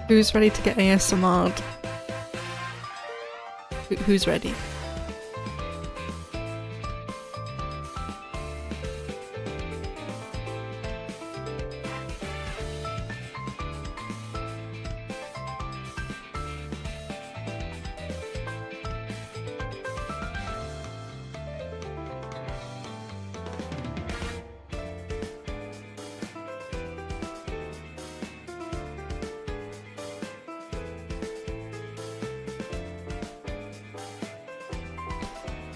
Who's ready to get ASMR'd? Who's ready?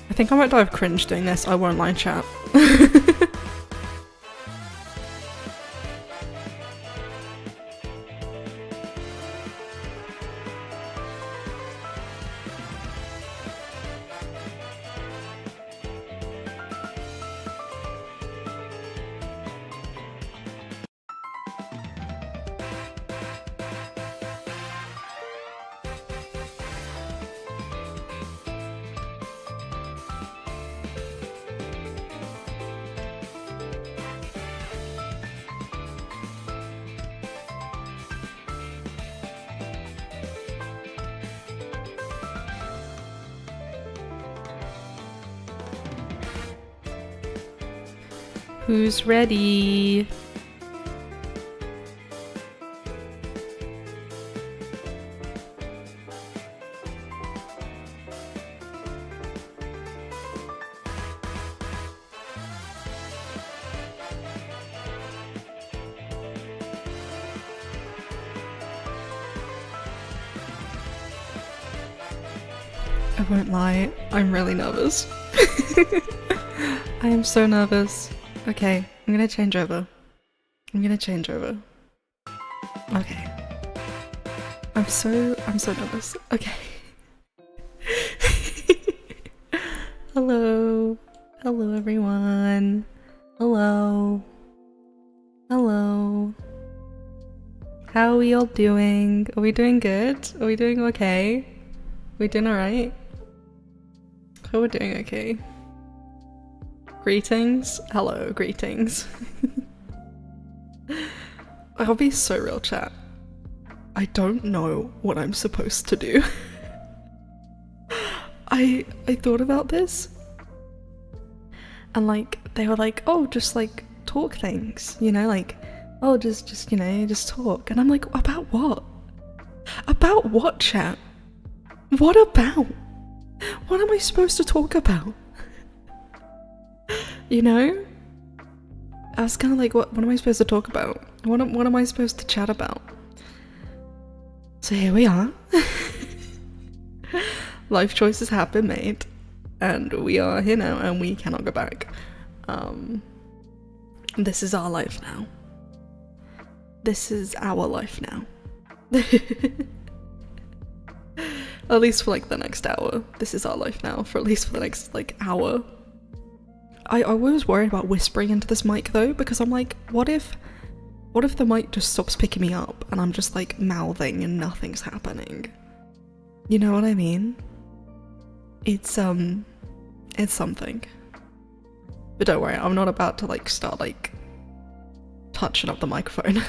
I think I might die of cringe doing this, I won't lie, chat. Who's ready? I won't lie, I'm really nervous. I am so nervous. Okay, I'm gonna change over. Okay. I'm so nervous. Okay. Hello. Hello everyone. Hello. Hello. How are we all doing? Are we doing good? Are we doing okay? We doing alright? Oh, we're doing okay. Greetings. Hello, greetings. I'll be so real, chat. I don't know what I'm supposed to do. I thought about this and like they were like, oh, just like talk things, you know, like, oh, just you know, just talk. And I'm like, about what? About what, chat? What about? What am I supposed to talk about? You know? I was kind of like, what am I supposed to talk about? What am I supposed to chat about? So here we are. Life choices have been made, and we are here now, and we cannot go back. This is our life now. This is our life now. At least for like the next hour. This is our life now, for at least for the next like hour. I was worried about whispering into this mic though, because I'm like, what if the mic just stops picking me up and I'm just like mouthing and nothing's happening? You know what I mean? It's something. But don't worry, I'm not about to like start like touching up the microphone.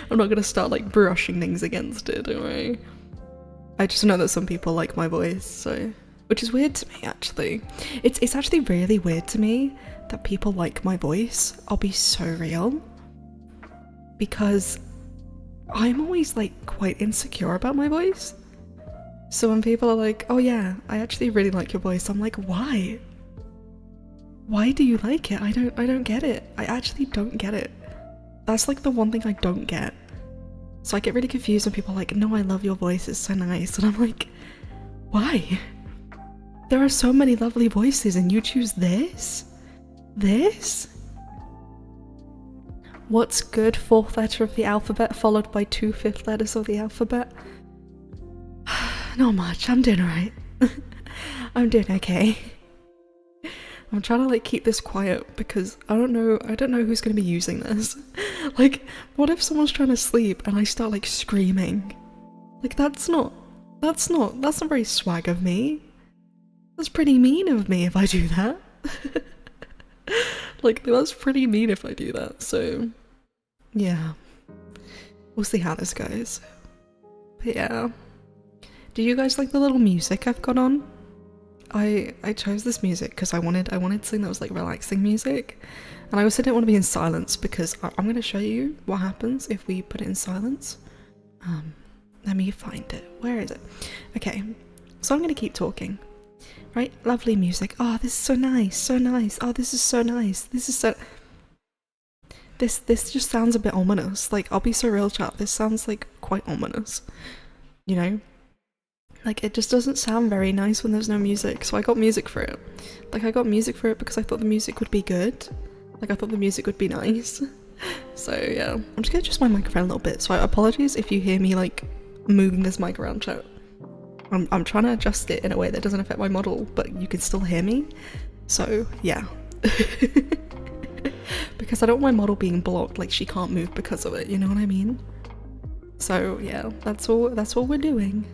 I'm not gonna start like brushing things against it, don't worry. I just know that some people like my voice, so, which is weird to me actually. It's actually really weird to me that people like my voice. I'll be so real. Because I'm always like quite insecure about my voice. So when people are like, oh yeah, I actually really like your voice, I'm like, why? Why do you like it? I don't get it. I actually don't get it. That's like the one thing I don't get. So I get really confused when people are like, no, I love your voice, it's so nice. And I'm like, why? There are so many lovely voices and you choose this? This? What's good? 4th letter of the alphabet followed by 2 5th letters of the alphabet? Not much, I'm doing alright. I'm doing okay. I'm trying to like keep this quiet because I don't know who's gonna be using this. Like, what if someone's trying to sleep and I start like screaming? Like that's not very swag of me. That's pretty mean of me if I do that. Like that's pretty mean if I do that, so yeah. we'll see how this goes. But yeah. Do you guys like the little music I've got on? I chose this music because I wanted something that was like relaxing music, and I also didn't want to be in silence because I'm going to show you what happens if we put it in silence. Let me find it. Where is it? Okay, so I'm going to keep talking. Right, lovely music. Oh, this is so nice, so nice. Oh, this is so nice. This is so. This just sounds a bit ominous. Like, I'll be so real, chat. This sounds like quite ominous. You know? Like, it just doesn't sound very nice when there's no music, so I got music for it. Like, I got music for it because I thought the music would be good. Like, I thought the music would be nice. So, yeah. I'm just gonna adjust my microphone a little bit, so apologies if you hear me, like, moving this mic around, chat. I'm trying to adjust it in a way that doesn't affect my model, but you can still hear me. So, yeah. Because I don't want my model being blocked, like, she can't move because of it, you know what I mean? So, yeah, that's what we're doing.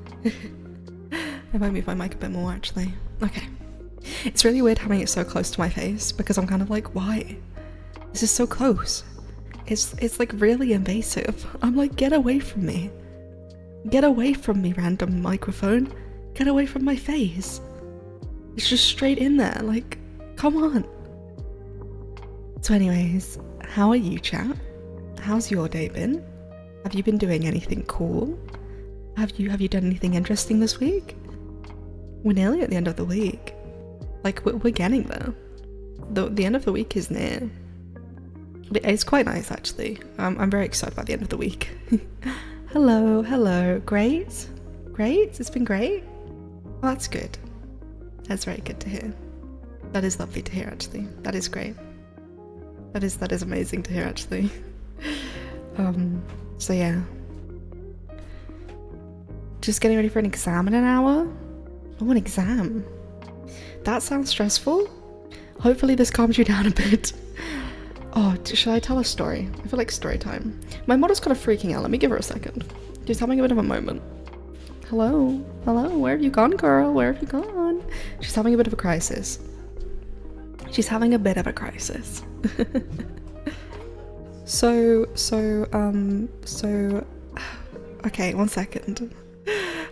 I might move my mic a bit more, actually. Okay. It's really weird having it so close to my face, because I'm kind of like, why? This is so close. It's like really invasive. I'm like, get away from me. Get away from me, random microphone. Get away from my face. It's just straight in there, like, come on. So anyways, how are you, chat? How's your day been? Have you been doing anything cool? Have you done anything interesting this week? We're nearly at the end of the week. Like, we're getting there. The end of the week is near. It's quite nice, actually. I'm very excited about the end of the week. Hello. Great? It's been great? Oh, that's good. That's very good to hear. That is lovely to hear, actually. That is great. That is amazing to hear, actually. So yeah. Just getting ready for an exam in an hour? Oh, an exam. That sounds stressful. Hopefully this calms you down a bit. Oh, should I tell a story? I feel like story time. My model's kind of freaking out. Let me give her a second. She's having a bit of a moment. Hello? Where have you gone, girl? Where have you gone? She's having a bit of a crisis. Okay, 1 second.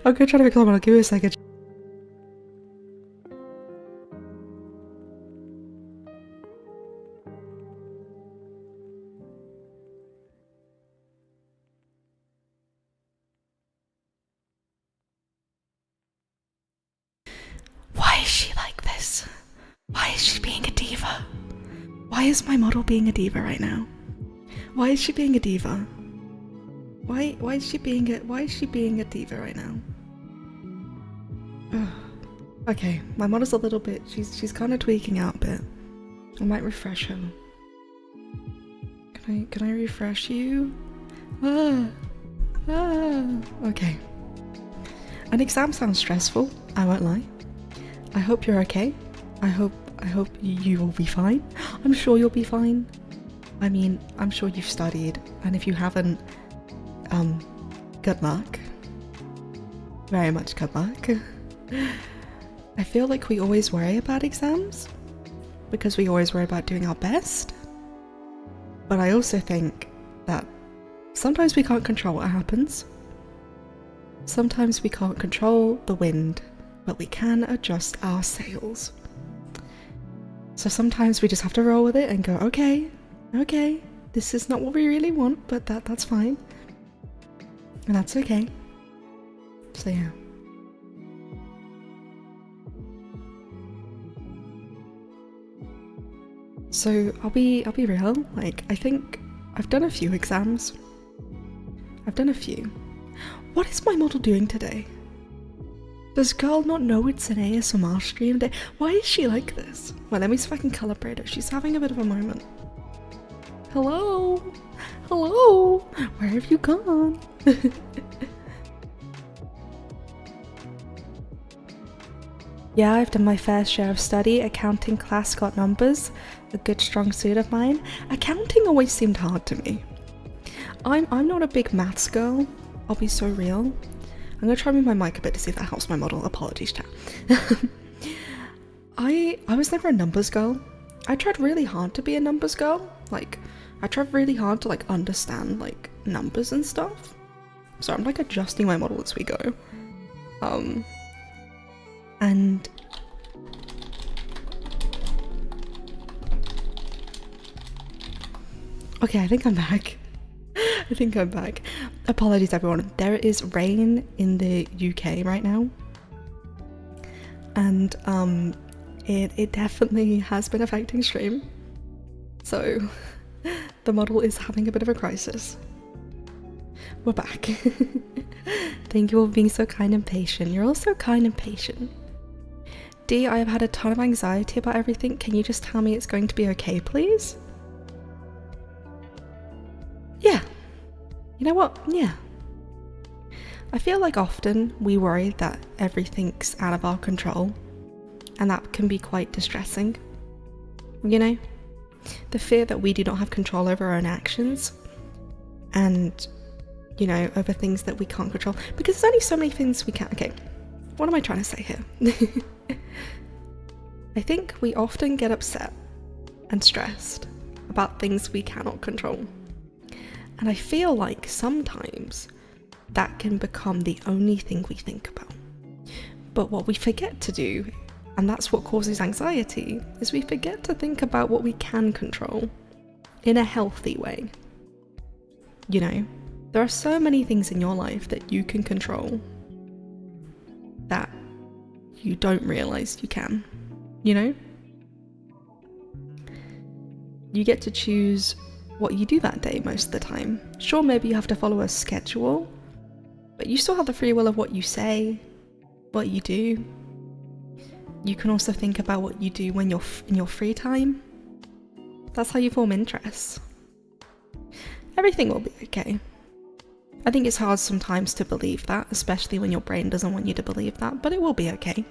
I'm gonna try to fix my model. Give me a second. Why is she like this? Why is she being a diva? Why is my model being a diva right now? Why is she being a diva? Why is she being a diva right now? Ugh. Okay, my model's a little bit, she's kind of tweaking out a bit. I might refresh her. Can I refresh you? Okay. An exam sounds stressful, I won't lie. I hope you're okay. I hope you will be fine. I'm sure you'll be fine. I mean, I'm sure you've studied, and if you haven't, good luck. Very much good luck. I feel like we always worry about exams because we always worry about doing our best. But I also think that sometimes we can't control what happens. Sometimes we can't control the wind, but we can adjust our sails. So sometimes we just have to roll with it and go, okay, this is not what we really want, but that's fine. And that's okay. So yeah. So I'll be real, like, I think I've done a few exams. What is my model doing today? Does girl not know it's an ASMR stream day? Why is she like this? Well, let me see if I can calibrate her. She's having a bit of a moment. Hello? Where have you gone? Yeah, I've done my fair share of study. Accounting class got numbers. A good strong suit of mine. Accounting always seemed hard to me. I'm not a big maths girl. I'll be so real. I'm gonna try to move my mic a bit to see if that helps my model. Apologies, chat. I was never a numbers girl. I tried really hard to be a numbers girl. Like, I tried really hard to like understand like numbers and stuff. So I'm like adjusting my model as we go. And okay, I think I'm back. Apologies everyone. There is rain in the UK right now. And it definitely has been affecting stream. So the model is having a bit of a crisis. We're back. Thank you all for being so kind and patient. You're all so kind and patient. D, I have had a ton of anxiety about everything. Can you just tell me it's going to be okay, please? Yeah. You know what? Yeah. I feel like often we worry that everything's out of our control, and that can be quite distressing. You know? The fear that we do not have control over our own actions, and, you know, over things that we can't control. Because there's only so many things we can't. Okay, what am I trying to say here? I think we often get upset and stressed about things we cannot control. And I feel like sometimes that can become the only thing we think about. But what we forget to do, and that's what causes anxiety, is we forget to think about what we can control in a healthy way. You know, there are so many things in your life that you can control that you don't realize you can, you know? You get to choose what you do that day most of the time. Sure, maybe you have to follow a schedule, but you still have the free will of what you say, what you do. You can also think about what you do when you're in your free time. That's how you form interests. Everything will be okay. I think it's hard sometimes to believe that, especially when your brain doesn't want you to believe that, but it will be okay.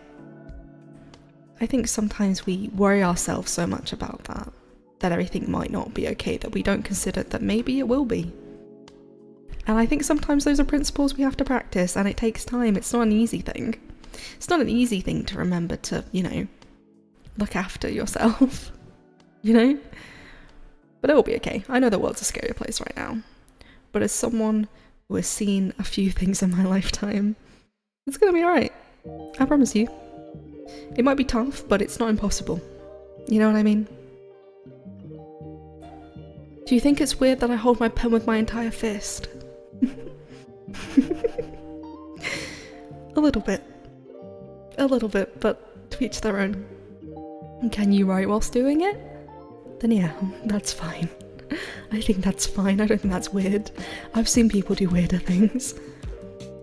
I think sometimes we worry ourselves so much about that everything might not be okay, that we don't consider that maybe it will be. And I think sometimes those are principles we have to practice, and it takes time. It's not an easy thing. It's not an easy thing to remember to, you know, look after yourself, you know? But it will be okay. I know the world's a scary place right now, but as someone who has seen a few things in my lifetime, it's gonna be alright. I promise you. It might be tough, but it's not impossible. You know what I mean? Do you think it's weird that I hold my pen with my entire fist? A little bit, but to each their own. And can you write whilst doing it? Then yeah, that's fine. I think that's fine. I don't think that's weird. I've seen people do weirder things.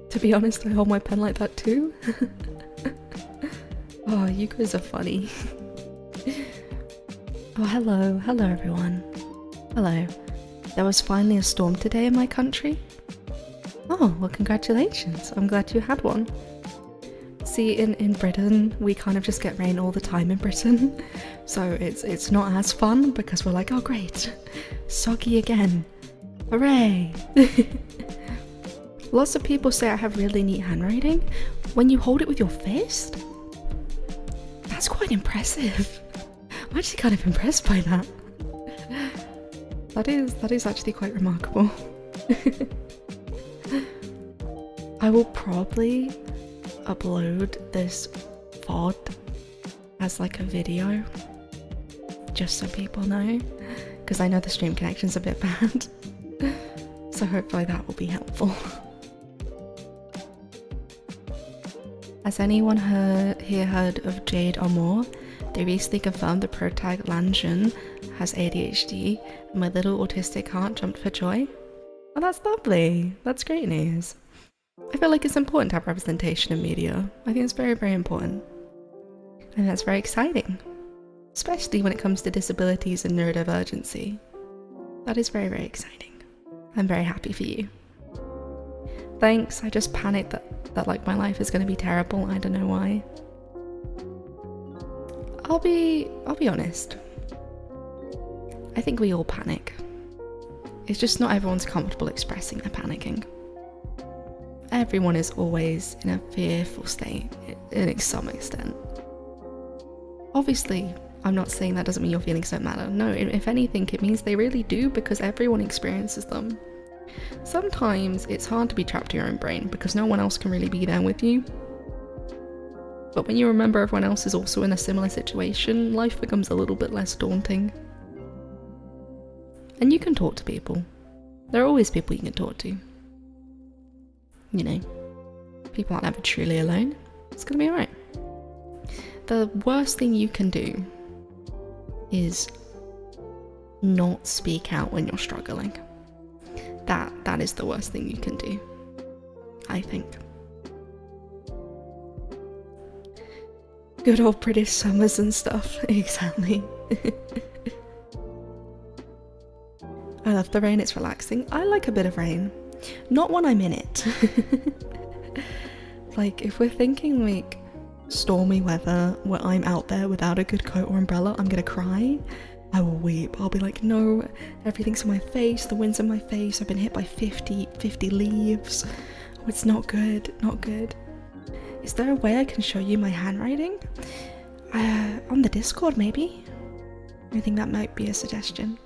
To be honest, I hold my pen like that too. Oh, you guys are funny. Oh, hello everyone. Hello. There was finally a storm today in my country. Oh, well, congratulations. I'm glad you had one. See, in Britain, we kind of just get rain all the time in Britain. So it's not as fun because we're like, oh great, soggy again. Hooray. Lots of people say I have really neat handwriting. When you hold it with your fist? That's quite impressive. I'm actually kind of impressed by that. That is actually quite remarkable. I will probably upload this VOD as like a video, just so people know, because I know the stream connection's a bit bad. So hopefully that will be helpful. Has anyone here heard of Jade Amor? They recently confirmed the protag Lanjun has ADHD, and my little autistic heart jumped for joy. Oh, that's lovely. That's great news. I feel like it's important to have representation in media. I think it's very, very important. And that's very exciting. Especially when it comes to disabilities and neurodivergency. That is very, very exciting. I'm very happy for you. Thanks, I just panicked that like my life is going to be terrible. I don't know why. I'll be honest. I think we all panic. It's just not everyone's comfortable expressing their panicking. Everyone is always in a fearful state, in some extent. Obviously, I'm not saying that doesn't mean your feelings don't matter. No, if anything, it means they really do, because everyone experiences them. Sometimes it's hard to be trapped in your own brain because no one else can really be there with you. But when you remember everyone else is also in a similar situation, life becomes a little bit less daunting. And you can talk to people. There are always people you can talk to. You know, people aren't ever truly alone. It's gonna be alright. The worst thing you can do is not speak out when you're struggling. That is the worst thing you can do, I think. Good old British summers and stuff. Exactly. I love the rain, it's relaxing. I like a bit of rain. Not when I'm in it. Like, if we're thinking like stormy weather where I'm out there without a good coat or umbrella, I'm gonna cry. I will weep. I'll be like, no, everything's in my face, the wind's in my face, I've been hit by 50 leaves. Oh, it's not good, not good. Is there a way I can show you my handwriting? On the Discord, maybe? I think that might be a suggestion.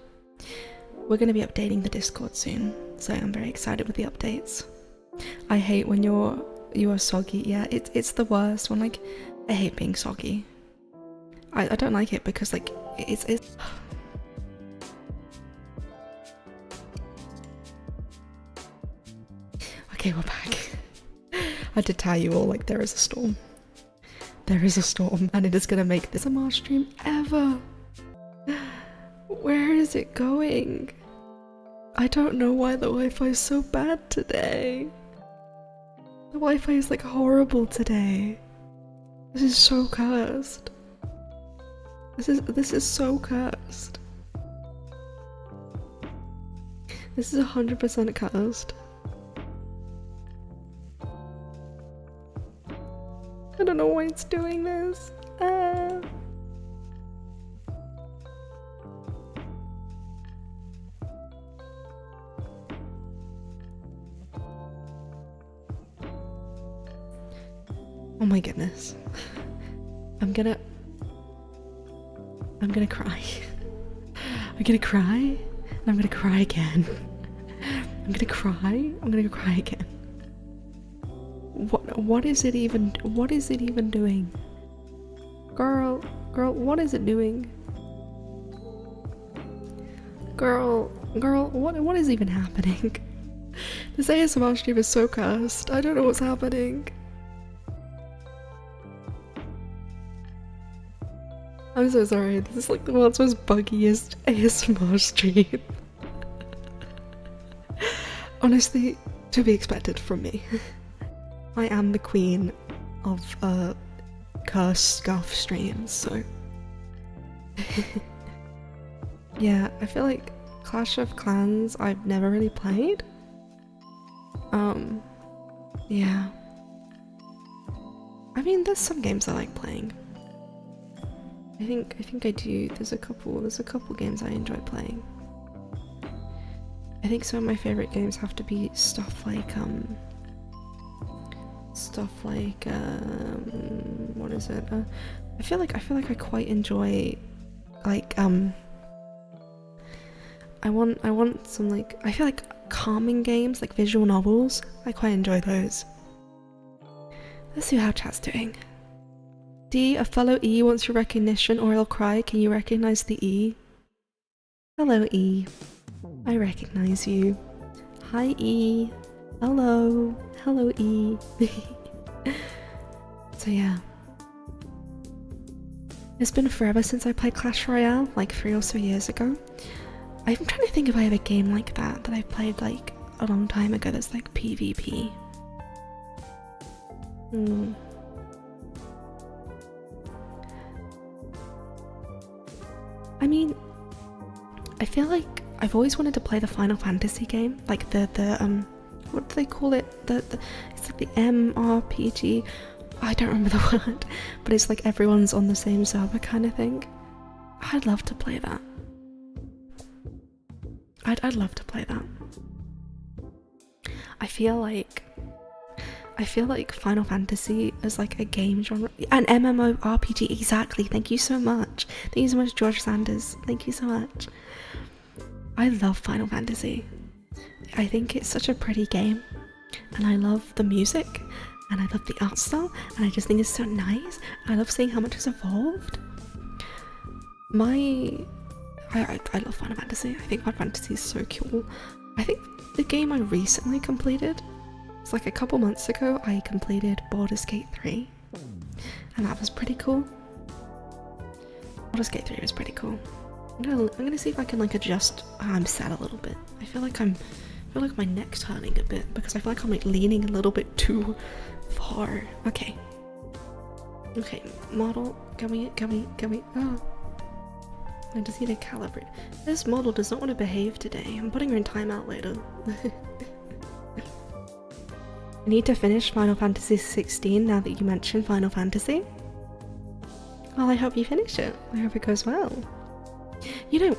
We're going to be updating the Discord soon, so I'm very excited with the updates. I hate when you are soggy. Yeah, it's the worst when, like, I hate being soggy. I don't like it because, like, it's okay, we're back. I did tell you all, like, there is a storm. There is a storm, and it is gonna make this a March stream ever. Where is it going? I don't know why the Wi-Fi is so bad today. The Wi-Fi is, like, horrible today. This is so cursed. This is so cursed. This is 100% cursed. I don't know why it's doing this. Oh my goodness. I'm gonna cry. I'm gonna cry, and I'm gonna cry again. I'm gonna cry, I'm gonna cry again. What is it even doing? Girl, what is it doing? Girl, what is even happening? This ASMR stream is so cursed. I don't know what's happening. I'm so sorry, this is like the world's most buggiest ASMR stream. Honestly, to be expected from me. I am the queen of cursed scuff streams, so yeah, I feel like Clash of Clans I've never really played. Yeah. I mean, there's some games I like playing. I think I do. There's a couple games I enjoy playing. I think some of my favorite games have to be stuff like what is it? I feel like I quite enjoy, like, I want some, like, I feel like calming games, like visual novels. I quite enjoy those. Let's see how chat's doing. D, a fellow E wants your recognition or I'll cry. Can you recognize the E? Hello, E. I recognize you. Hi, E. Hello. Hello, E. So yeah. It's been forever since I played Clash Royale, like 3 or so years ago. I'm trying to think if I have a game like that I played like a long time ago that's like PvP. I mean, I feel like I've always wanted to play the Final Fantasy game, like the what do they call it? It's like the MRPG. I don't remember the word, but it's like everyone's on the same server kind of thing. I'd love to play that. I'd love to play that. I feel like Final Fantasy is like a game genre, an MMORPG. Exactly. Thank you so much. Thank you so much, George Sanders. Thank you so much. I love Final Fantasy. I think it's such a pretty game, and I love the music, and I love the art style, and I just think it's so nice. I love seeing how much has evolved. I love Final Fantasy. I think Final Fantasy is so cool. I think the game I recently completed, it's like a couple months ago, I completed Baldur's Gate 3, and that was pretty cool. Baldur's Gate 3 was pretty cool. I'm gonna see if I can like adjust how I'm sat a little bit. I feel like my neck's hurting a bit because I feel like I'm like leaning a little bit too far. Okay, model, can we, oh. I just need to calibrate. This model does not want to behave today. I'm putting her in timeout later. I need to finish Final Fantasy 16 now that you mentioned Final Fantasy. Well, I hope you finish it. I hope it goes well. You know,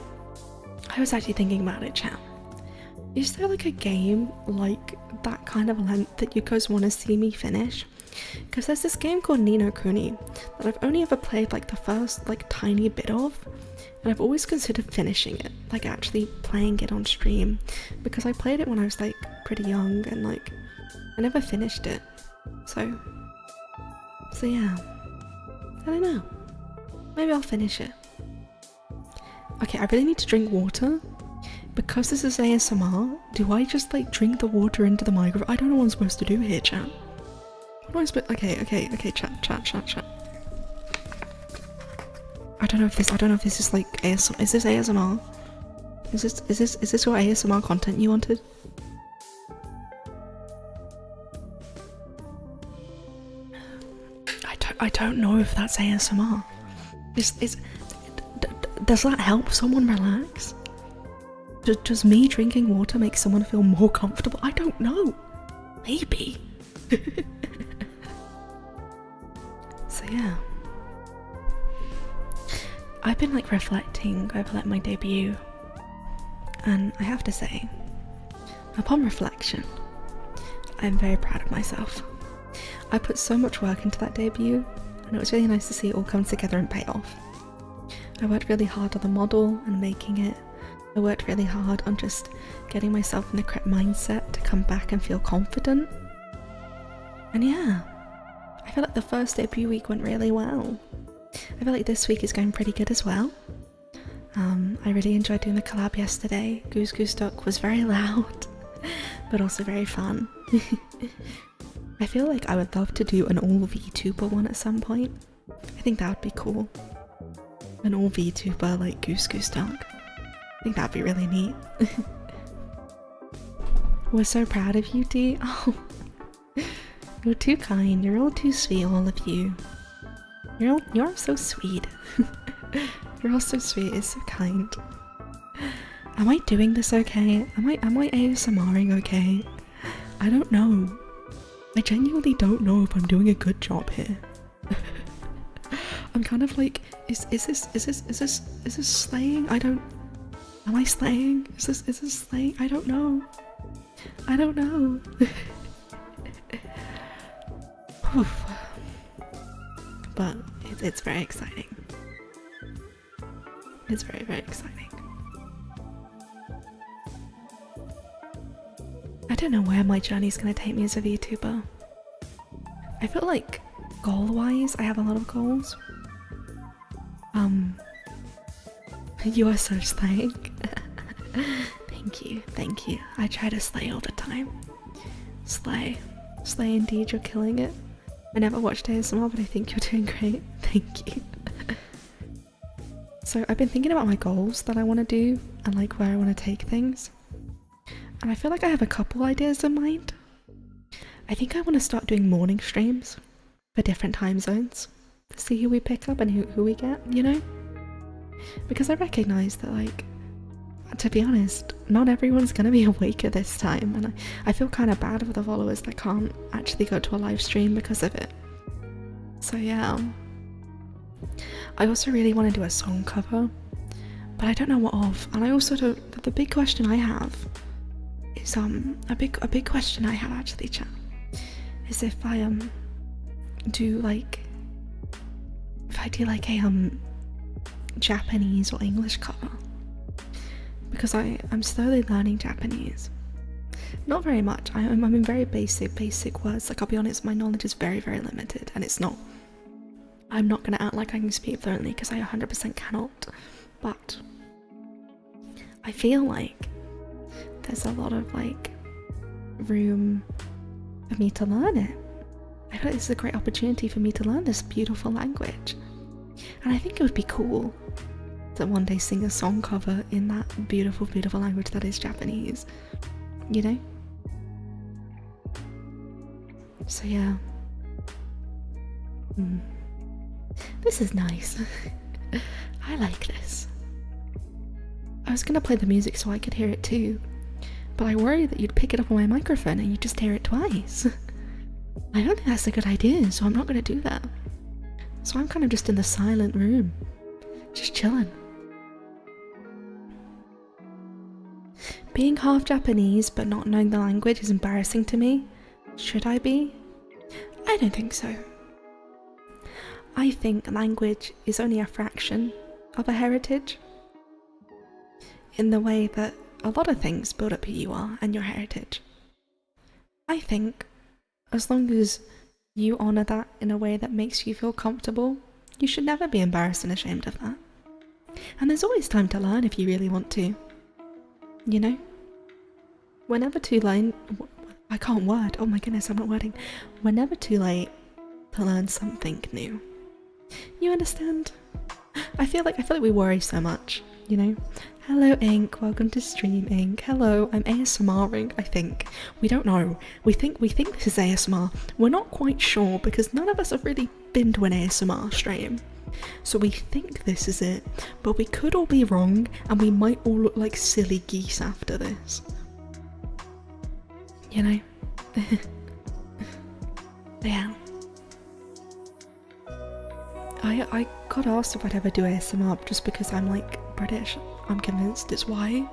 I was actually thinking about it, chat. Is there like a game like that kind of length that you guys want to see me finish? Because there's this game called Ni no Kuni that I've only ever played like the first like tiny bit of, and I've always considered finishing it, like actually playing it on stream, because I played it when I was like pretty young and like I never finished it. So yeah, I don't know. Maybe I'll finish it. Okay, I really need to drink water. Because this is ASMR, do I just like drink the water into the microphone? I don't know what I'm supposed to do here, chat. What am I supposed? Okay, chat. I don't know if this is like ASMR. Is this ASMR? Is this your ASMR content you wanted? I don't know if that's ASMR. Does that help someone relax? Does me drinking water make someone feel more comfortable? I don't know. Maybe. So yeah. I've been like reflecting over like my debut, and I have to say, upon reflection, I'm very proud of myself. I put so much work into that debut, and it was really nice to see it all come together and pay off. I worked really hard on the model and making it. I worked really hard on just getting myself in the correct mindset to come back and feel confident. And yeah, I feel like the first debut week went really well. I feel like this week is going pretty good as well. I really enjoyed doing the collab yesterday. Goose Goose Duck was very loud, but also very fun. I feel like I would love to do an all VTuber one at some point. I think that would be cool. An all VTuber like Goose Goose Duck. I think that'd be really neat. We're so proud of you, Dee. Oh, you're too kind. You're all too sweet, all of you. You're so sweet. You're all so sweet. It's so kind. Am I doing this okay? Am I ASMRing okay? I don't know. I genuinely don't know if I'm doing a good job here. I'm kind of like, is this slaying? Am I slaying? Is this slaying? I don't know. But it's very exciting. It's very, very exciting. I don't know where my journey's gonna take me as a VTuber. I feel like goal-wise, I have a lot of goals. You are so slaying. Thank you. I try to slay all the time. Slay indeed, you're killing it. I never watched ASMR, but I think you're doing great. Thank you. So I've been thinking about my goals that I want to do and like where I want to take things. And I feel like I have a couple ideas in mind. I think I want to start doing morning streams for different time zones to see who we pick up and who we get, you know? Because I recognize that, like, to be honest, not everyone's gonna be awake at this time, and I feel kind of bad for the followers that can't actually go to a live stream because of it. So yeah. I also really want to do a song cover, but I don't know what of, and I also don't. The big question I have is a big question I have actually, chat, is if I do like a Japanese or English cover, because I'm slowly learning Japanese, Not very much. I'm in very basic words. Like, I'll be honest, my knowledge is very, very limited, and it's not. I'm not gonna act like I can speak fluently because I 100% cannot. But I feel like there's a lot of like room for me to learn it. I feel like this is a great opportunity for me to learn this beautiful language, and I think it would be cool to one day sing a song cover in that beautiful, beautiful language that is Japanese, you know? So yeah. This is nice. I like this. I was gonna play the music so I could hear it too, but I worry that you'd pick it up on my microphone and you'd just hear it twice. I don't think that's a good idea, so I'm not gonna do that. So I'm kind of just in the silent room, just chilling. Being half Japanese but not knowing the language is embarrassing to me. Should I be? I don't think so. I think language is only a fraction of a heritage, in the way that a lot of things build up who you are and your heritage. I think as long as you honour that in a way that makes you feel comfortable, you should never be embarrassed and ashamed of that. And there's always time to learn if you really want to. You know? We're never too late. I can't word. Oh my goodness, I'm not wording. We're never too late to learn something new. You understand? I feel like we worry so much, you know? Hello Ink, welcome to stream Ink. Hello, I'm ASMRing, I think. We don't know. We think this is ASMR. We're not quite sure because none of us have really been to an ASMR stream. So we think this is it, but we could all be wrong and we might all look like silly geese after this. You know? Yeah. I got asked if I'd ever do ASMR just because I'm like British. I'm convinced it's why.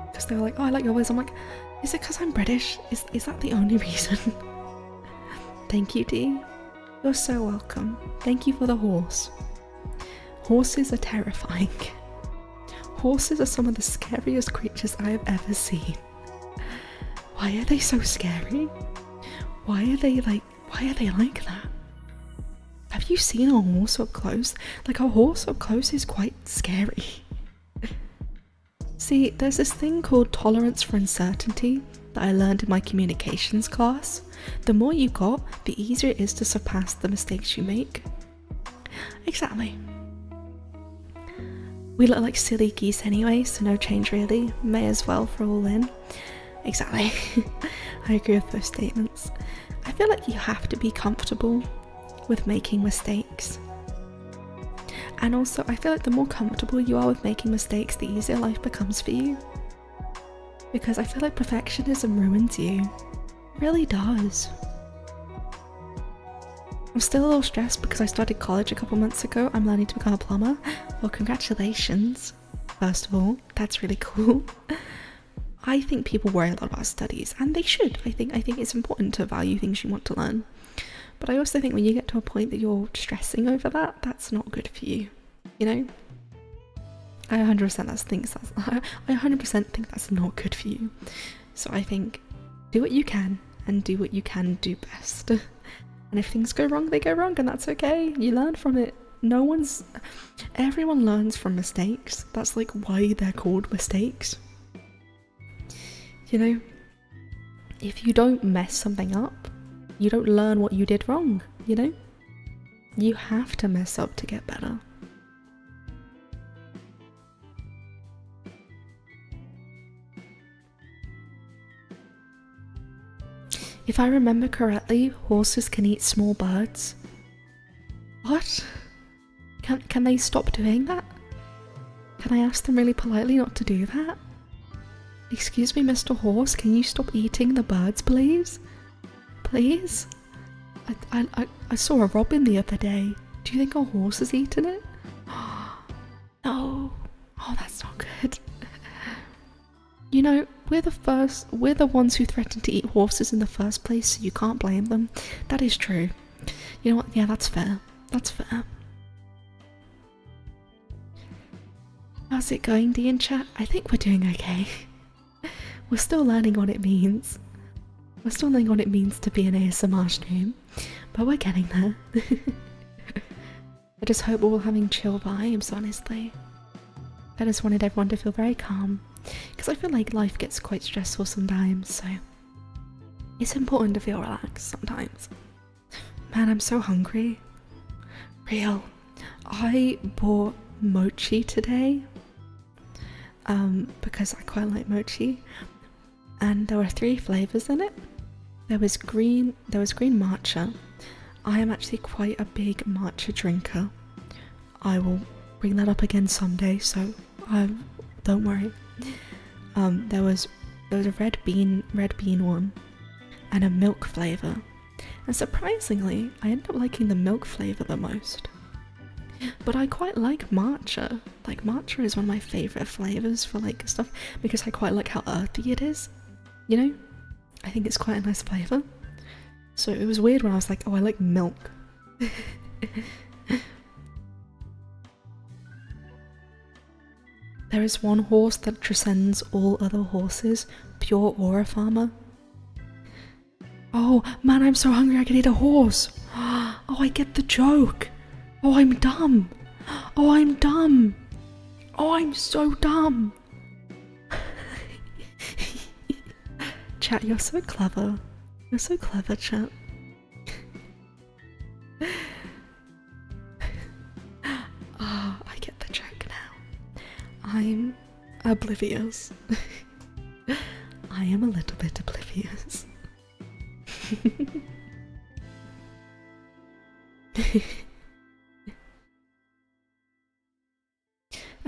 Because they were like, oh, I like your voice. I'm like, is it because I'm British? Is that the only reason? Thank you, Dee. You're so welcome. Thank you for the horse. Horses are terrifying. Horses are some of the scariest creatures I have ever seen. Why are they so scary? Why are they like that? Have you seen a horse up close? Like, a horse up close is quite scary. See, there's this thing called tolerance for uncertainty that I learned in my communications class. The more you got, the easier it is to surpass the mistakes you make. Exactly. We look like silly geese anyway, so no change really. May as well for all in. Exactly. I agree with those statements. I feel like you have to be comfortable with making mistakes. And also, I feel like the more comfortable you are with making mistakes, the easier life becomes for you. Because I feel like perfectionism ruins you. It really does. I'm still a little stressed because I started college a couple months ago. I'm learning to become a plumber. Well, congratulations. First of all, that's really cool. I think people worry a lot about studies, and they should. I think it's important to value things you want to learn. But I also think when you get to a point that you're stressing over that, that's not good for you, you know? I 100% think that's not good for you. So I think do what you can and do what you can do best. And if things go wrong, they go wrong, and that's okay. You learn from it. Everyone learns from mistakes. That's like why they're called mistakes. You know, if you don't mess something up, you don't learn what you did wrong, you know? You have to mess up to get better. If I remember correctly, horses can eat small birds. What? Can they stop doing that? Can I ask them really politely not to do that? Excuse me, Mr. Horse, can you stop eating the birds, please? Please? I saw a robin the other day. Do you think a horse has eaten it? No. Oh, that's not good. You know, we're the ones who threatened to eat horses in the first place, so you can't blame them. That is true. You know what? Yeah, that's fair. That's fair. How's it going, Dee in chat? I think we're doing okay. We're still learning what it means. We're still learning what it means to be an ASMR stream, but we're getting there. I just hope we're all having chill vibes, honestly. I just wanted everyone to feel very calm, because I feel like life gets quite stressful sometimes, so it's important to feel relaxed sometimes. Man, I'm so hungry. Real. I bought mochi today, because I quite like mochi, and there were 3 flavors in it. There was green matcha. I am actually quite a big matcha drinker. I will bring that up again someday, so don't worry. There was a red bean one and a milk flavor, and surprisingly I ended up liking the milk flavor the most. But I quite like matcha. Like, matcha is one of my favorite flavors for like stuff, because I quite like how earthy it is, you know? I think it's quite a nice flavor. So it was weird when I was like, oh, I like milk. There is one horse that transcends all other horses, pure aura farmer. Oh man, I'm so hungry I could eat a horse. Oh, I get the joke. Oh, I'm dumb. Oh, I'm dumb. Oh, I'm so dumb. Chat, you're so clever. You're so clever, chat. Ah, I get the joke now. I'm oblivious. I am a little bit oblivious.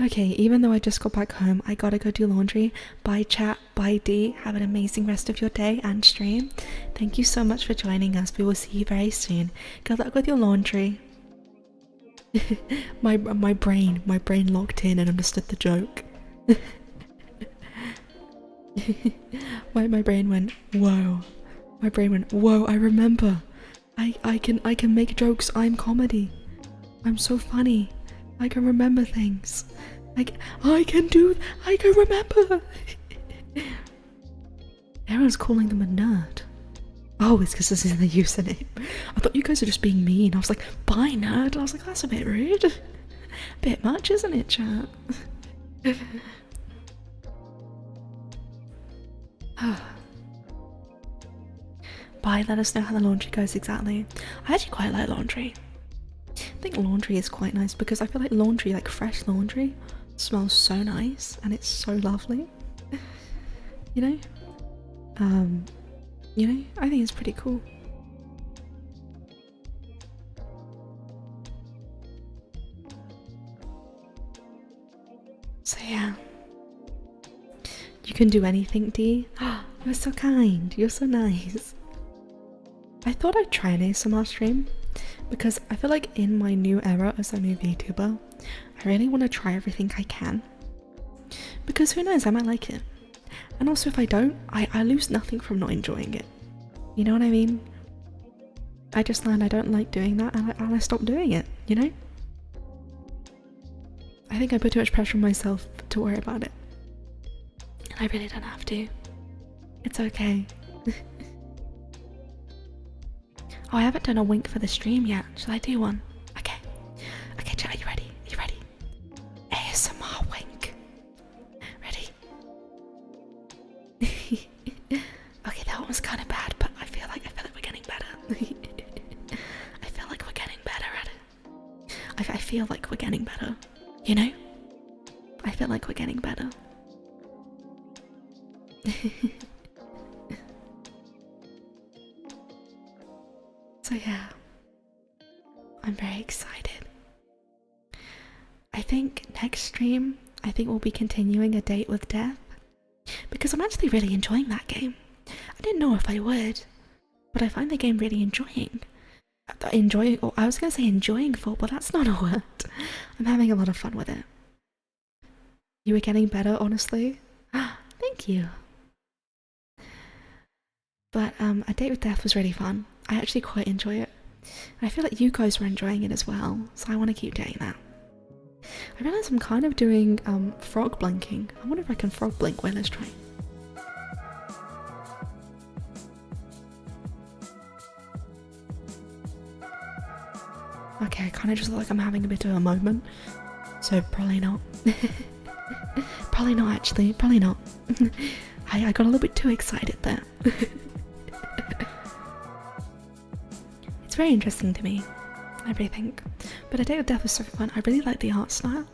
Okay, even though I just got back home, I gotta go do laundry. Bye chat, bye D, have an amazing rest of your day and stream. Thank you so much for joining us, we will see you very soon. Good luck with your laundry. my brain locked in and understood the joke. my brain went, whoa. My brain went, whoa, I remember. I can make jokes, I'm comedy. I'm so funny. I can remember things. I can remember. Everyone's calling them a nerd. Oh, it's because this is the username. I thought you guys are just being mean. I was like, bye nerd. I was like, that's a bit rude. Bit much, isn't it, chat? Bye, let us know how the laundry goes exactly. I actually quite like laundry. I think laundry is quite nice because I feel like laundry, like fresh laundry, smells so nice and it's so lovely. You know? I think it's pretty cool. So yeah. You can do anything, D. You're so kind. You're so nice. I thought I'd try an ASMR stream because I feel like in my new era as a new VTuber, I really want to try everything I can. Because who knows, I might like it. And also if I don't, I lose nothing from not enjoying it. You know what I mean? I just learned I don't like doing that and I stopped doing it, you know? I think I put too much pressure on myself to worry about it. And I really don't have to. It's okay. Oh, I haven't done a wink for the stream yet. Should I do one? Okay. Okay, chat, are you ready? Are you ready? ASMR wink. Ready? Okay, that one was kind of bad, but I feel like we're getting better. I feel like we're getting better at it. I feel like we're getting better. You know? I feel like we're getting better. So yeah, I'm very excited. I think next stream, we'll be continuing A Date with Death, because I'm actually really enjoying that game. I didn't know if I would, but I find the game really enjoying. I was gonna say enjoyingful, but that's not a word. I'm having a lot of fun with it. You were getting better, honestly. Thank you. But A Date with Death was really fun. I actually quite enjoy it. And I feel like you guys were enjoying it as well, so I want to keep doing that. I realise I'm kind of doing frog blinking. I wonder if I can frog blink while let's try. okay, I kind of just look like I'm having a bit of a moment. So probably not. Probably not actually, probably not. I got a little bit too excited there. It's very interesting to me, everything. But A Date with Death was so fun. I really like the art style.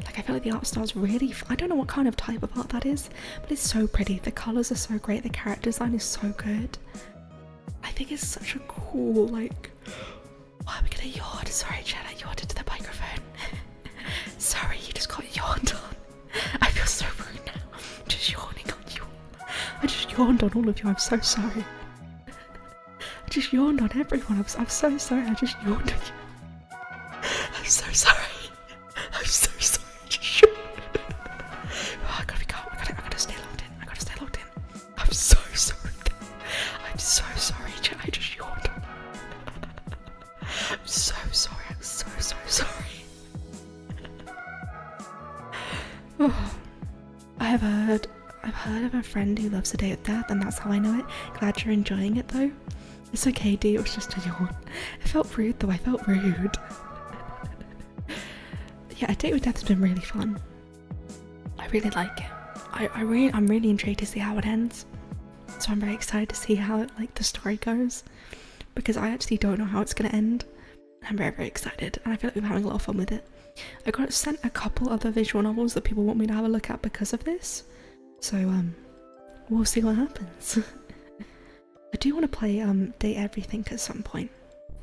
Like, I feel like the art style is really I don't know what kind of type of art that is, but it's so pretty. The colours are so great, the character design is so good. I think it's such a cool, like... Why are we gonna yawn? Sorry, Chad, I yawned into the microphone. Sorry, you just got yawned on. I feel so rude now. I'm just yawning on you. I just yawned on all of you, I'm so sorry. I just yawned on everyone, I'm so sorry, I just yawned on you. I'm so sorry. I'm so sorry, I just yawned. Oh, I gotta be calm, I gotta stay locked in, I gotta stay locked in. I'm so sorry. I'm so sorry, I just yawned. I'm so sorry, I'm so sorry. Oh, I've heard of a friend who loves A Date with Death, and that's how I know it. Glad you're enjoying it though. It's okay, D, it was just a yawn. I felt rude though, I felt rude. Yeah, A Date with Death has been really fun. I really like it. I'm really intrigued to see how it ends. So I'm very excited to see how the story goes, because I actually don't know how it's gonna end. I'm very, very excited, and I feel like we're having a lot of fun with it. I got sent a couple other visual novels that people want me to have a look at because of this, so we'll see what happens. I do want to play Date Everything at some point.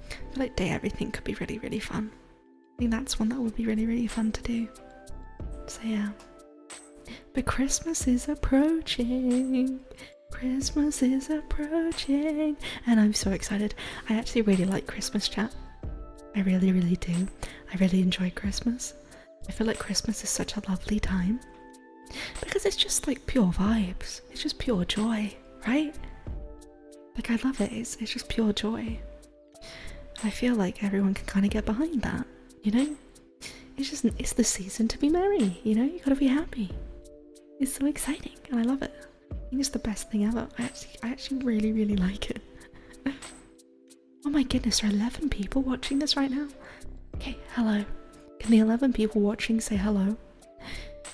I feel like Date Everything could be really, really fun. I think that's one that would be really, really fun to do. So yeah. But Christmas is approaching. Christmas is approaching, and I'm so excited. I actually really like Christmas chat. I really, really do. I really enjoy Christmas. I feel like Christmas is such a lovely time because it's just like pure vibes. It's just pure joy, right? Like, I love it. It's just pure joy. I feel like everyone can kind of get behind that, you know? It's the season to be merry, you know? You gotta be happy. It's so exciting, and I love it. I think it's the best thing ever. I actually really, really like it. Oh my goodness, there are 11 people watching this right now? Okay, hello. Can the 11 people watching say hello?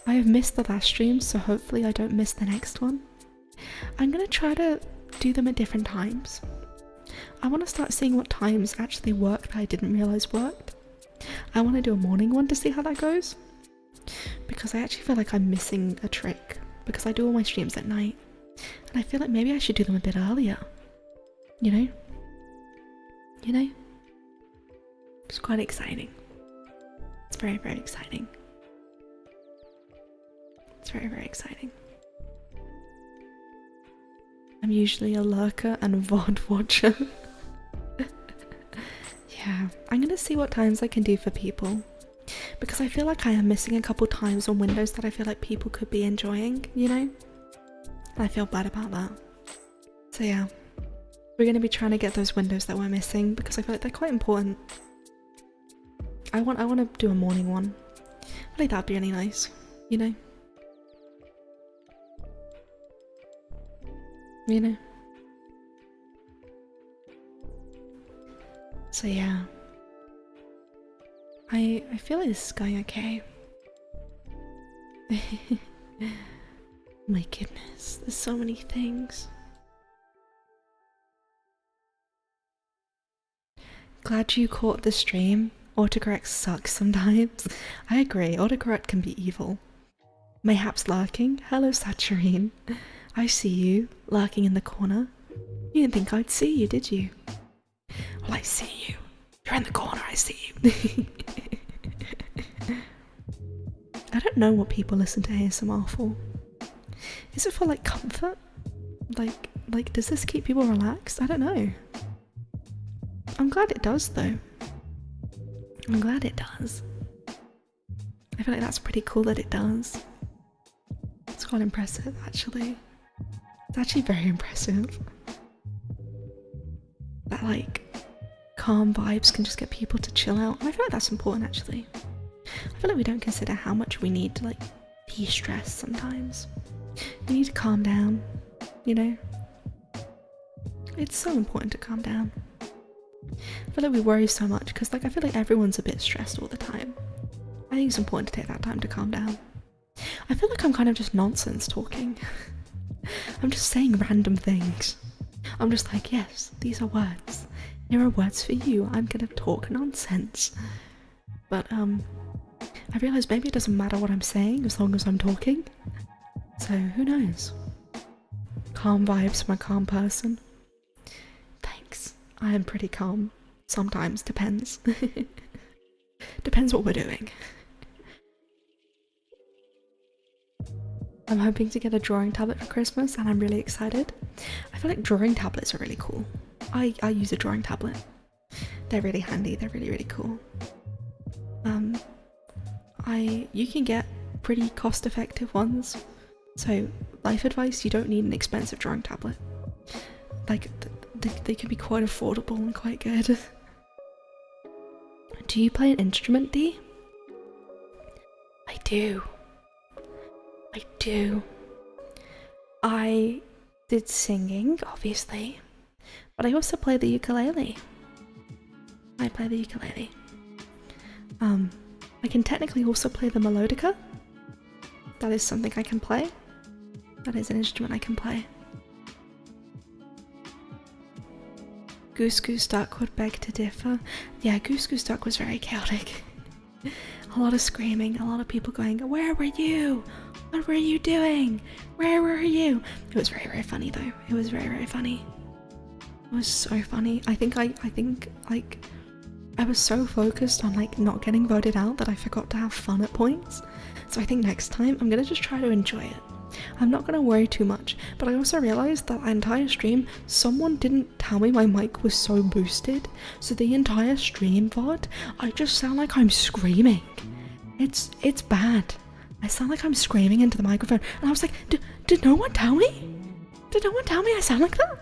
I have missed the last stream, so hopefully I don't miss the next one. I'm gonna try to do them at different times. I want to start seeing what times actually worked that I didn't realise worked. I want to do a morning one to see how that goes, because I actually feel like I'm missing a trick, because I do all my streams at night, and I feel like maybe I should do them a bit earlier, you know? It's quite exciting. It's very, very exciting. It's very, very exciting. I'm usually a lurker and a VOD watcher. Yeah, I'm gonna see what times I can do for people, because I feel like I am missing a couple times on windows that I feel like people could be enjoying, you know? And I feel bad about that. So yeah, we're gonna be trying to get those windows that we're missing, because I feel like they're quite important. I want to do a morning one. I feel like that'd be really nice, you know? You know? So yeah, I feel like this is going okay. My goodness, there's so many things. Glad you caught the stream. Autocorrect sucks sometimes. I agree, autocorrect can be evil. Mayhaps lurking. Hello, Saturine. I see you, lurking in the corner. You didn't think I'd see you, did you? Well, I see you. You're in the corner, I see you. I don't know what people listen to ASMR for. Is it for, like, comfort? Like, does this keep people relaxed? I don't know. I'm glad it does, though. I'm glad it does. I feel like that's pretty cool that it does. It's quite impressive, actually. It's actually very impressive. That, like, calm vibes can just get people to chill out. And I feel like that's important, actually. I feel like we don't consider how much we need to, like, de-stress sometimes. You need to calm down, you know? It's so important to calm down. I feel like we worry so much because like I feel like everyone's a bit stressed all the time. I think it's important to take that time to calm down. I feel like I'm kind of just nonsense talking. I'm just saying random things. I'm just like, yes, these are words. Here are words for you. I'm gonna talk nonsense. But I realise maybe it doesn't matter what I'm saying as long as I'm talking. So who knows? Calm vibes from a calm person. Thanks. I am pretty calm. Sometimes, depends. Depends what we're doing. I'm hoping to get a drawing tablet for Christmas and I'm really excited. I feel like drawing tablets are really cool. I use a drawing tablet. They're really handy, they're really, really cool. You can get pretty cost-effective ones. So, life advice, you don't need an expensive drawing tablet. Like, they can be quite affordable and quite good. Do you play an instrument, Dee? I do. I did singing, obviously, but I also play the ukulele. I play the ukulele. I can technically also play the melodica. That is something I can play. That is an instrument I can play. Goose Goose Duck would beg to differ. Yeah, Goose Goose Duck was very chaotic. A lot of screaming, a lot of people going, "Where were you? What were you doing? Where were you?" It was very, very funny though. It was very, very funny. It was so funny. I think I was so focused on like not getting voted out that I forgot to have fun at points. So I think next time I'm gonna just try to enjoy it. I'm not gonna worry too much, but I also realized that entire stream, someone didn't tell me my mic was so boosted, so the entire stream VOD, I just sound like I'm screaming. It's bad. I sound like I'm screaming into the microphone, and I was like, did no one tell me? Did no one tell me I sound like that?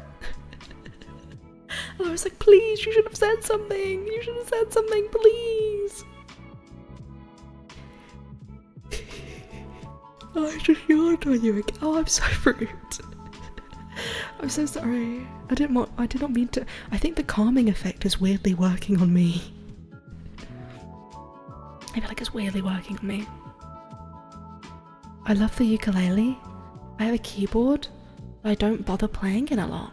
And I was like, please, you should have said something. You should have said something, please. Oh, I just yawned on you again. Oh, I'm so rude. I'm so sorry. I did not mean to. I think the calming effect is weirdly working on me. I feel like it's weirdly working on me. I love the ukulele. I have a keyboard, but I don't bother playing it a lot.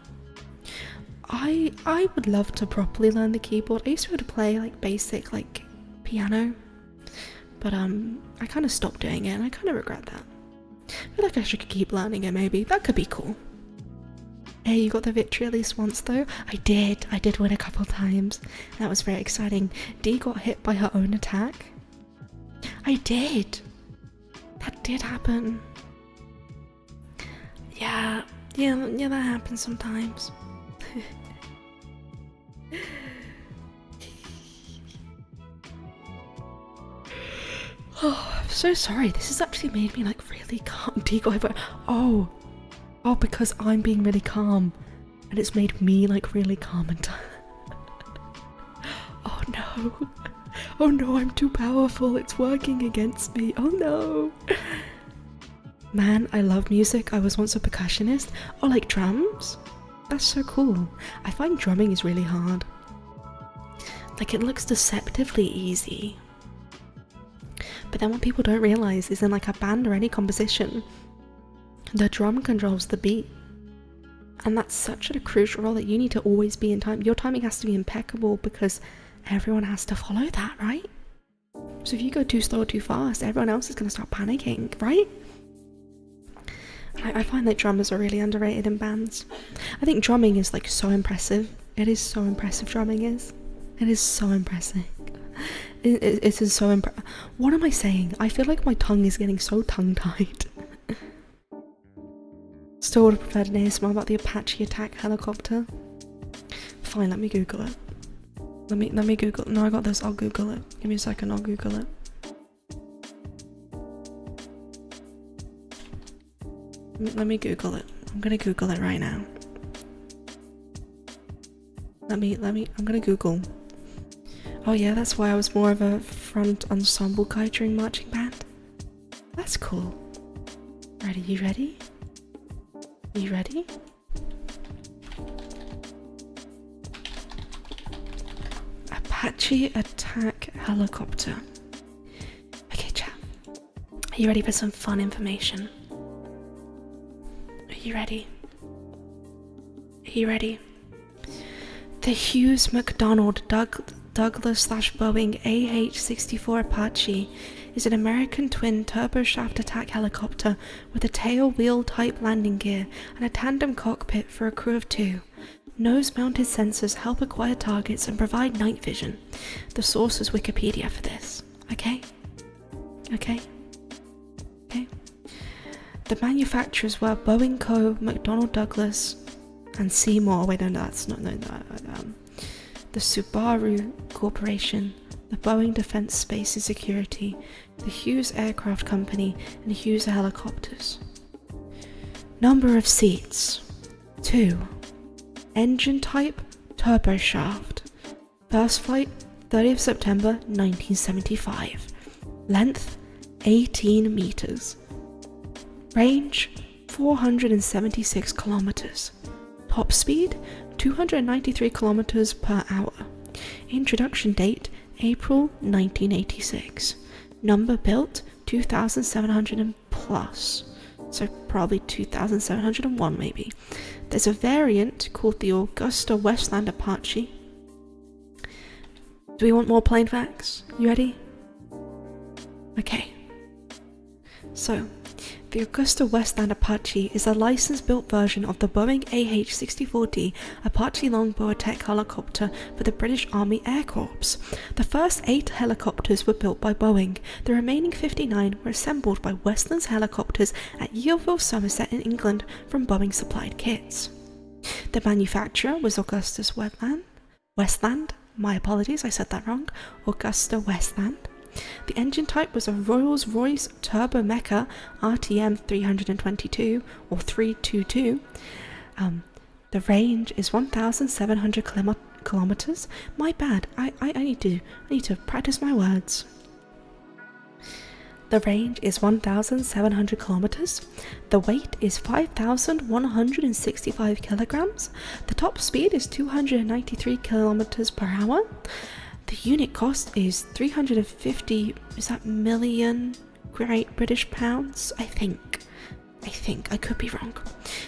I would love to properly learn the keyboard. I used to be able to play like basic like piano, but I kind of stopped doing it and I kind of regret that. I feel like I should keep learning it maybe. That could be cool. Hey, you got the victory at least once though? I did win a couple times. That was very exciting. Dee got hit by her own attack. I did. That did happen. Yeah, that happens sometimes. Oh, I'm so sorry. This has actually made me like really calm. Oh, because I'm being really calm, and it's made me like really calm and. Oh no! Oh no! I'm too powerful. It's working against me. Oh no! Man, I love music. I was once a percussionist. Oh, like drums? That's so cool. I find drumming is really hard. Like, it looks deceptively easy. But then what people don't realise is in like a band or any composition, the drum controls the beat. And that's such a crucial role that you need to always be in time. Your timing has to be impeccable because everyone has to follow that, right? So if you go too slow or too fast, everyone else is going to start panicking, right? I find that drummers are really underrated in bands. I think drumming is like so impressive. It is so impressive, drumming is. It is so impressive. It is so impressive. What am I saying? I feel like my tongue is getting so tongue-tied. Still would have preferred an ASMR about the Apache attack helicopter. Fine, let me Google it. Let me Google it. No, I got this. I'll Google it. Give me a second. I'll Google it. Let me Google it. I'm gonna Google it right now. I'm gonna Google. Oh yeah, that's why I was more of a front ensemble guy during marching band. That's cool. Ready, you ready? You ready? Apache attack helicopter. Okay, chat. Are you ready for some fun information? Are you ready? Are you ready? The Hughes McDonnell Douglas/Boeing AH-64 Apache is an American twin turboshaft attack helicopter with a tail wheel type landing gear and a tandem cockpit for a crew of 2. Nose-mounted sensors help acquire targets and provide night vision. The source is Wikipedia for this. Okay? Okay? Okay? The manufacturers were Boeing Co., McDonnell Douglas, and Seymour. Wait, no, that's not. The Subaru Corporation, the Boeing Defense Space and Security, the Hughes Aircraft Company, and Hughes Helicopters. Number of seats: 2. Engine type: turboshaft. First flight: 30th September 1975. Length: 18 meters. Range: 476 kilometers. Top speed: 293 kilometers per hour. Introduction date: April 1986. Number built: 2,700 and plus. So probably 2,701 maybe. There's a variant called the Augusta Westland Apache. Do we want more plane facts? You ready? Okay. So, the Augusta Westland Apache is a license-built version of the Boeing AH-64D Apache Longbow attack helicopter for the British Army Air Corps. The first 8 helicopters were built by Boeing. The remaining 59 were assembled by Westland's Helicopters at Yeovil, Somerset in England from Boeing-supplied kits. The manufacturer was Augusta Westland. My apologies, I said that wrong. Augusta Westland. The engine type was a Rolls-Royce Turbo Mecha RTM 322 or 322. The range is 1,700 kilometers. My bad. I need to practice my words. The range is 1,700 kilometers. The weight is 5,165 kilograms. The top speed is 293 kilometers per hour. The unit cost is 350, is that million Great British pounds? I think, I could be wrong.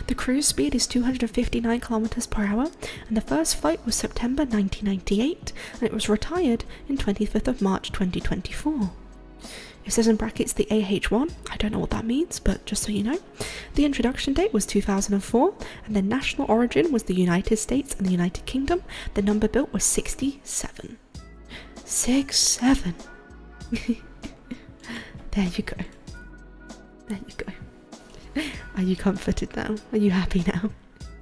The cruise speed is 259 kilometers per hour, and the first flight was September 1998, and it was retired in 25th of March 2024. It says in brackets the AH-1, I don't know what that means, but just so you know. The introduction date was 2004, and the national origin was the United States and the United Kingdom. The number built was 67. 67. There you go. There you go. Are you comforted now? Are you happy now?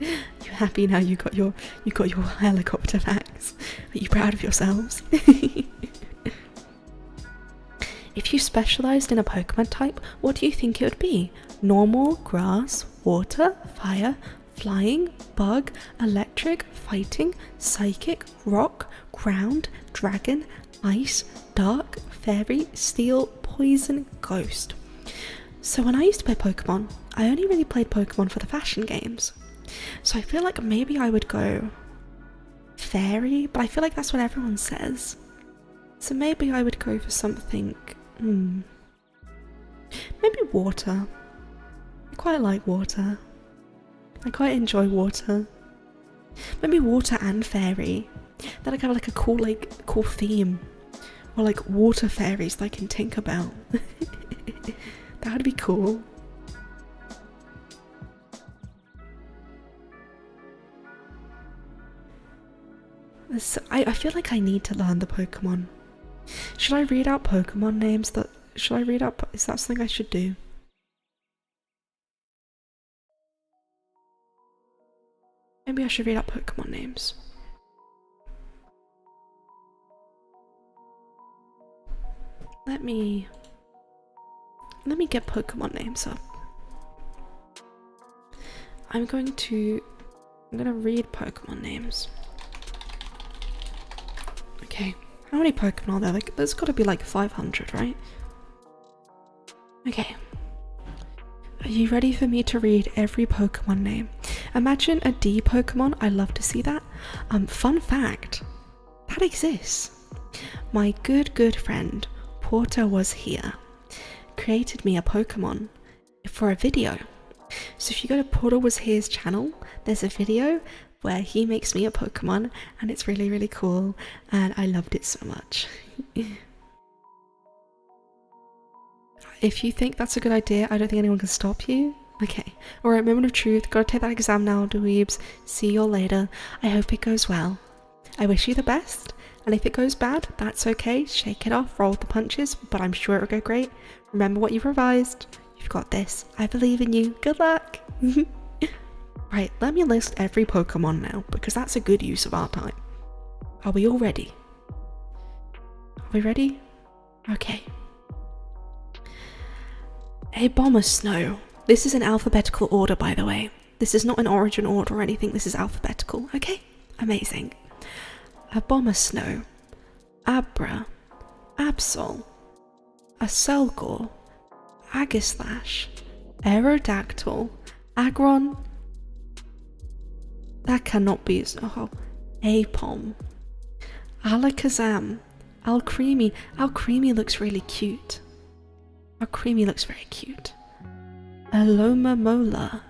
You happy now you got your helicopter facts? Are you proud of yourselves? If you specialized in a Pokemon type, what do you think it would be? Normal, grass, water, fire, flying, bug, electric, fighting, psychic, rock, ground, dragon, ice, dark, fairy, steel, poison, ghost. So when I used to play Pokemon, I only really played Pokemon for the fashion games. So I feel like maybe I would go fairy, but I feel like that's what everyone says. So maybe I would go for something, maybe water. I quite like water. I quite enjoy water. Maybe water and fairy. Then I could have like a cool theme. Or like water fairies like in Tinkerbell. That would be cool. So I feel like I need to learn the Pokemon. Should I read out Pokemon names? Is that something I should do? Maybe I should read out Pokemon names. Let me get Pokemon names up. I'm gonna read Pokemon names. Okay, how many Pokemon are there? Like, there's gotta be like 500, right? Okay. Are you ready for me to read every Pokemon name? Imagine a D Pokemon, I love to see that. Fun fact, that exists. My good friend Porter was here, created me a Pokemon for a video. So if you go to Porter was here's channel, there's a video where he makes me a Pokemon, and it's really cool, and I loved it so much. If you think that's a good idea, I don't think anyone can stop you. Okay, alright, moment of truth, gotta take that exam now, dweebs. See you all later. I hope it goes well. I wish you the best, and if it goes bad, that's okay, shake it off, roll with the punches, but I'm sure it'll go great. Remember what you've revised. You've got this. I believe in you. Good luck! Right, let me list every Pokemon now, because that's a good use of our time. Are we all ready? Are we ready? Okay. A Bomber Snow. This is in alphabetical order, by the way. This is not in origin order or anything, this is alphabetical, okay? Amazing. A Bomber Snow. Abra. Absol. A Selgor. Agislash. Aerodactyl. Agron. That cannot be. Oh. Apom. Alakazam. Alcremie. Alcremie looks really cute. Alcremie looks very cute. Alomamola.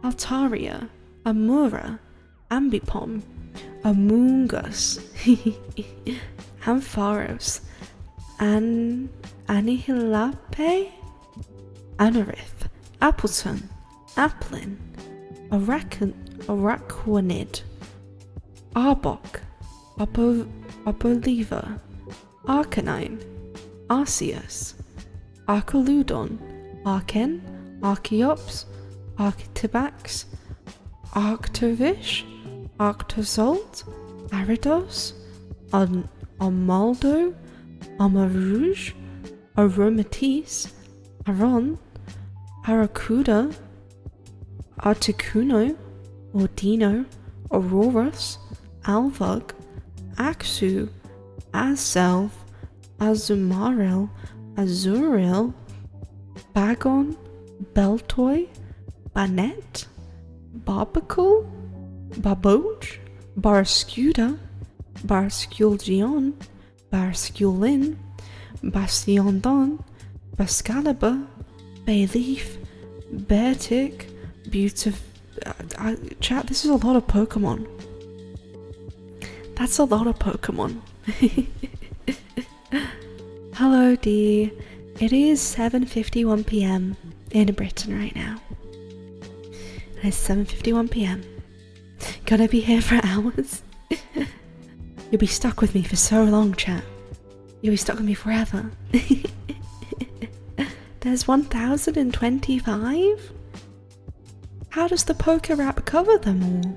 Altaria. Amura. Ambipom. Amoongus. Ampharos. Anihilape. Anorith. Appleton. Applin. Araquanid. Arbok. Arboliva. Arcanine. Arceus. Archeludon. Archen. Archeops. Arctibax. Arctovish. Arctozolt. Aridos. Armaldo. Armarouge. Aromatisse. Aron. Aracuda. Articuno. Ordino. Aurorus. Alvug. Axu. Azelf. Azumaril. Azuril. Bagon. Beltoy. Banet. Barbacle. Baboch. Barscuda. Barsculgion. Barsculin. Bastiondon. Bascalibur. Bayleaf. Beartic. Chat, this is a lot of Pokemon. That's a lot of Pokemon. Hello, D. It is 7:51 PM in Britain right now. It's 7:51 PM. Gonna be here for hours. You'll be stuck with me for so long, chat. You'll be stuck with me forever. There's 1025? How does the Poké Rap cover them all?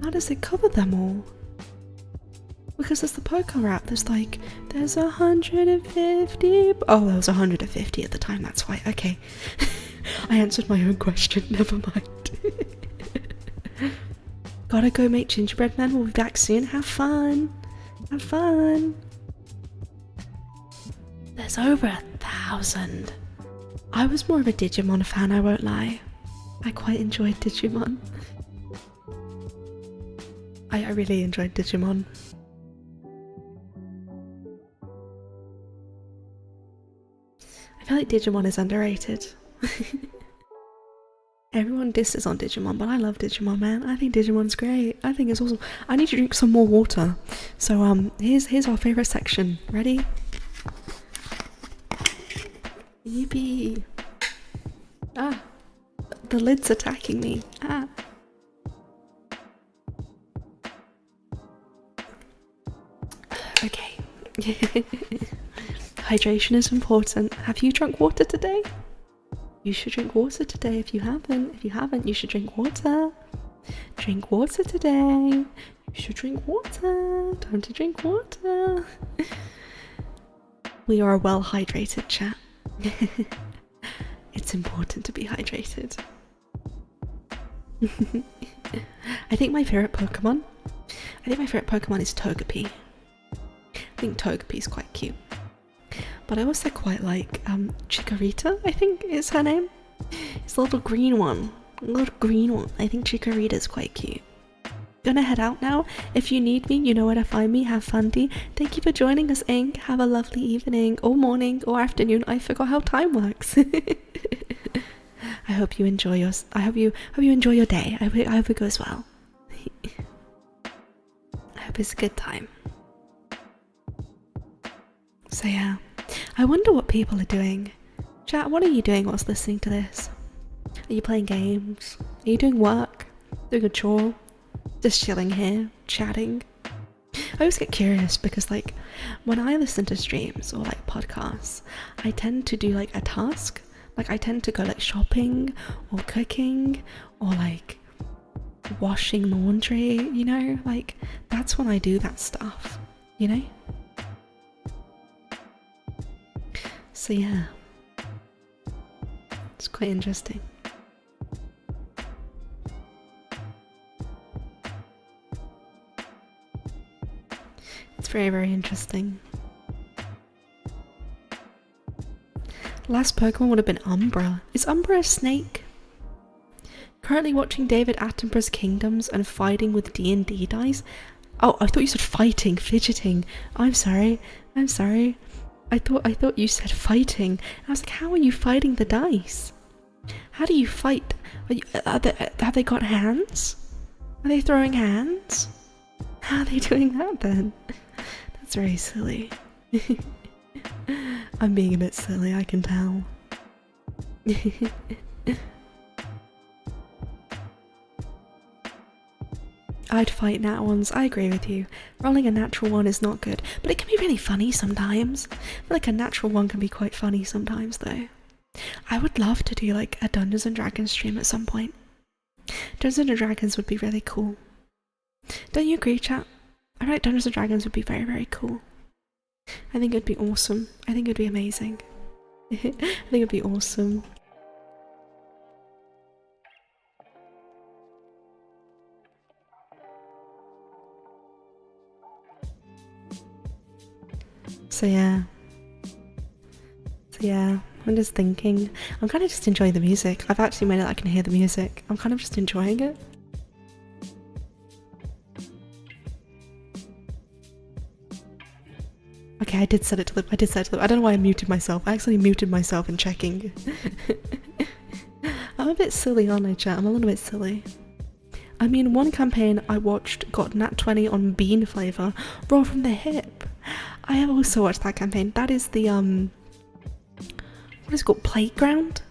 How does it cover them all? Because there's the Poké Rap, there's 150. Oh, there was 150 at the time, that's why. Okay. I answered my own question, never mind. Gotta go make gingerbread men, we'll be back soon. Have fun. Have fun. There's over 1,000. I was more of a Digimon fan, I won't lie. I quite enjoyed Digimon. I really enjoyed Digimon. I feel like Digimon is underrated. Everyone disses on Digimon, but I love Digimon, man. I think Digimon's great. I think it's awesome. I need to drink some more water. So here's our favourite section. Ready? Yippee! Ah! The lid's attacking me. Ah! Okay. Hydration is important. Have you drunk water today? You should drink water today if you haven't. If you haven't, you should drink water. Drink water today. You should drink water. Time to drink water. We are a well hydrated chat. It's important to be hydrated. I think my favourite Pokemon is Togepi. I think Togepi is quite cute. But I also quite like Chikorita, I think is her name. It's the little green one. I think Chikorita is quite cute. gonna head out now. If you need me, you know where to find me. Have fun, Dee. Thank you for joining us, Ink. Have a lovely evening, or morning, or afternoon. I forgot how time works. I hope you enjoy I hope you enjoy your day. I hope it goes well. I hope it's a good time. So yeah, I wonder what people are doing. Chat, what are you doing whilst listening to this? Are you playing games? Are you doing work? Doing a chore? Just chilling here, chatting? I always get curious because like when I listen to streams or like podcasts, I tend to do like a task. Like I tend to go like shopping or cooking or like washing laundry, you know? Like that's when I do that stuff, you know? So yeah, it's quite interesting. It's very, very interesting. Last Pokemon would have been Umbra. Is Umbra a snake? Currently watching David Attenborough's Kingdoms and fighting with D&D dice. Oh, I thought you said fighting, fidgeting. I'm sorry. I'm sorry. I thought you said fighting. I was like, how are you fighting the dice? How do you fight? Have they got hands? Are they throwing hands? How are they doing that then? That's very silly. I'm being a bit silly, I can tell. I'd fight nat ones, I agree with you. Rolling a natural one is not good, but it can be really funny sometimes. I feel like a natural one can be quite funny sometimes though. I would love to do like a Dungeons and Dragons stream at some point. Dungeons and Dragons would be really cool. Don't you agree, chat? I feel like Dungeons and Dragons would be very, very cool. I think it'd be awesome. I think it'd be amazing. I think it'd be awesome. So yeah, I'm just thinking. I'm kind of just enjoying the music. I've actually made it I can hear the music. I'm kind of just enjoying it. Okay, I did set it to the. I don't know why I muted myself. I actually muted myself in checking. I'm a bit silly, aren't I, chat? I'm a little bit silly. I mean, one campaign I watched got nat 20 on bean flavour, raw from the hip. I have also watched that campaign. That is the what is it called? Playground?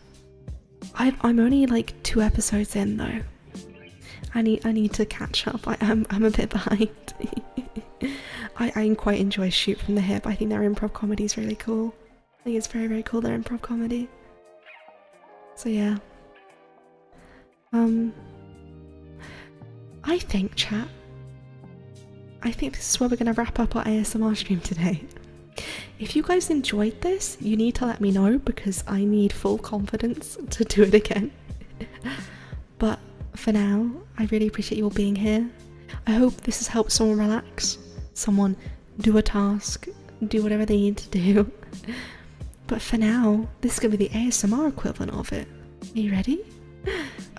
I'm only like 2 episodes in though. I need to catch up. I'm a bit behind. I quite enjoy Shoot from the Hip. I think their improv comedy is really cool. I think it's very, very cool, their improv comedy. So yeah. I think, chat, I think this is where we're going to wrap up our ASMR stream today. If you guys enjoyed this, you need to let me know because I need full confidence to do it again. But for now, I really appreciate you all being here. I hope this has helped someone relax, someone do a task, do whatever they need to do. But for now, this is going to be the ASMR equivalent of it. Are you ready?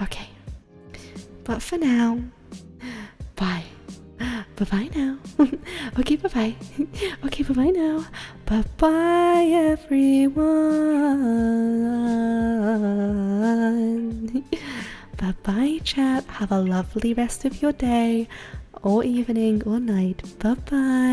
Okay. But for now, bye. Bye-bye now. Okay, bye-bye. Okay, bye-bye now. Bye-bye, everyone. Bye-bye, chat. Have a lovely rest of your day, or evening, or night. Bye-bye.